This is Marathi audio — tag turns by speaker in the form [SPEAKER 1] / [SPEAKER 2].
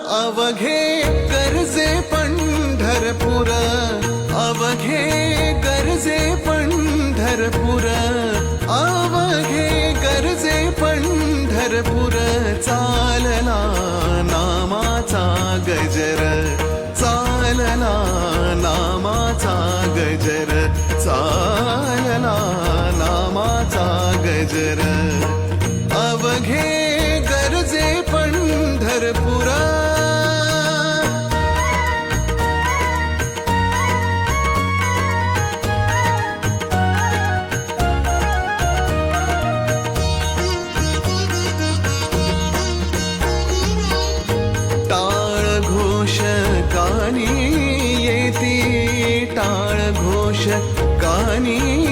[SPEAKER 1] अवघे गरजे पंढरपूर, अवघे गरजे पंढरपूर, अवघे गरजे पंढरपूर. चालला नामाचा गजर, चालला नामाचा गजर, चालला नामाचा गजर. अवघे गरजे पंढरपूर. टाळ घोष कानी येती, टाळ घोष कानी